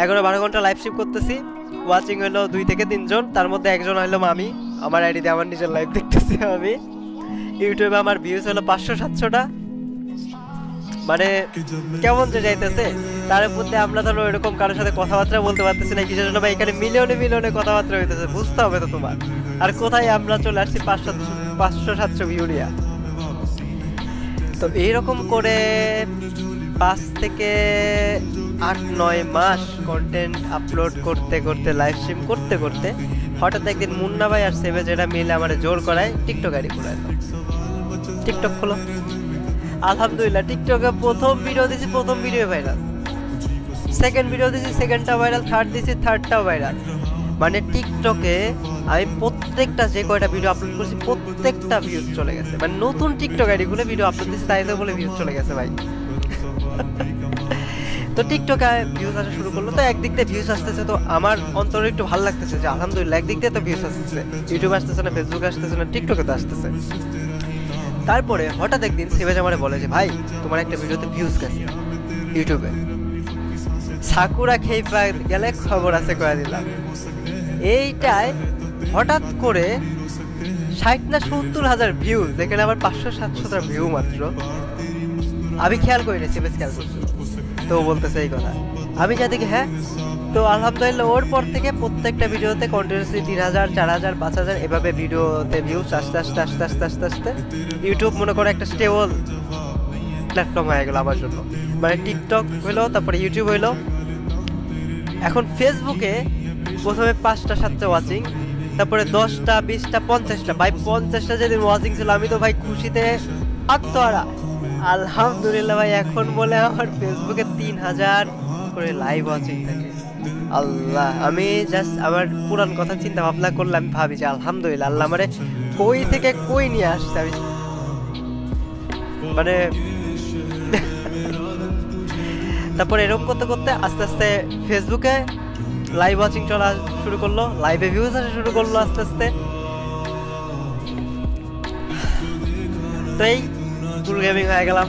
11-12 ঘন্টা live stream করতেছি, watching হলো 2 থেকে 3 জন, তার মধ্যে একজন হলো মামি। আমার আইডিতে আমার নিজের লাইভ দেখতেছি আমি। ইউটিউবে আমার ভিউজ হলো 500-700টা। মানে কেমন যে যাইতেছে, তার মধ্যে আমরা ধরো এরকম কারোর সাথে কথাবার্তা বলতে পারতেছি না, কিসের জন্য ভাই? এখানে মিলিয়নে মিলিয়নে কথাবার্তা হইতেছে, বুঝতে হবে তো তোমার। আর কোথায় আমরা চলে আসছি 500-700 ভিউ নিয়ে। তো এইরকম করে 5 থেকে 8-9 মাস কন্টেন্ট আপলোড করতে করতে, লাইভ স্ট্রিম করতে করতে, হঠাৎ একদিন মুন্না ভাই আর সেভেজেরা মিলে আমার জোর করায় টিকটক আইডি খোলায়। টিকটক খোলো। আলহামদুলিল্লাহ, টিকটকে প্রথম ভিডিও দিছি, প্রথম ভিডিও ভাইরাল। সেকেন্ড ভিডিও দিছি, সেকেন্ডটা ভাইরাল। থার্ড দিছি, থার্ডটাও ভাইরাল। মানে টিকটকে আমি প্রত্যেকটা যে কয়টা ভিডিও আপলোড করছি প্রত্যেকটা ভিউজ চলে গেছে। মানে নতুন টিকটক আইডি গুলো ভিডিও আপলোড দিচ্ছি তাই তো বলে ভিউজ চলে গেছে ভাই। তো টিকটকে ভিউজ আসা শুরু করলো। তো একদিক দিয়ে ভিউজ আসতেছে, তো আমার অন্তরে একটু ভালো লাগতেছে যে আলহামদুলিল্লাহ একদিক দিয়ে তো ভিউজ আসতেছে। ইউটিউব আসতেছে না, ফেসবুক আসতেছে না, টিকটকে তো আসতেছে। তারপরে হঠাৎ একদিন সেভেজ আমারে বলে যে ভাই তোমার একটা ভিডিওতে ভিউজ গেছে ইউটিউবে, সাকুরা খেইপা গেলে খবর আছে কয়ে দিলাম। এইটাই হঠাৎ করে 60 না 70 হাজার ভিউ, যেখানে আবার 500-700 ভিউ মাত্র। আমি খেয়াল করিনি, সেভেজ খেয়াল করছিল। তো ও বলতেছে এই কথা, আমি যা দেখি হ্যাঁ। তো আলহামদুলিল্লাহ ওর পর থেকে প্রত্যেকটা ভিডিওতে কন্টিনিউসলি 3000, 4000, 5000 এভাবে ভিডিওতে ভিউজ আস্তে আস্তে আস্তে আস্তে আস্তে আস্তে ইউটিউব মনে করে একটা স্টেবল প্ল্যাটফর্ম হয়ে গেল আমার জন্য। মানে টিকটক হইলো, তারপরে ইউটিউব হইলো, এখন ফেসবুকে প্রথমে 5টা-7টা ওয়াচিং, তারপরে 10টা, 20টা, 50টা। ভাই 50টা যেদিন ওয়াচিং ছিল আমি তো ভাই খুশিতে আত্মহারা। আলহামদুলিল্লাহ ভাই এখন বলে আমার ফেসবুকে 3000 করে লাইভ ওয়াচিং থাকে। আল্লাহ, আমি জাস্ট আমার পুরান কথা চিন্তা ভাবনা করলে আমি ভাবি যে আলহামদুলিল্লাহ আল্লাহ আমারে কই থেকে কই নিয়ে আসছে। আমি মানে তারপর এরকম করতে করতে আস্তে আস্তে ফেসবুকে লাইভ ওয়াচিং চলা শুরু করলো, লাইভে ভিউজ আসা শুরু করলো আস্তে আস্তে। তো এই ফুল গেমিং হয়ে গেলাম।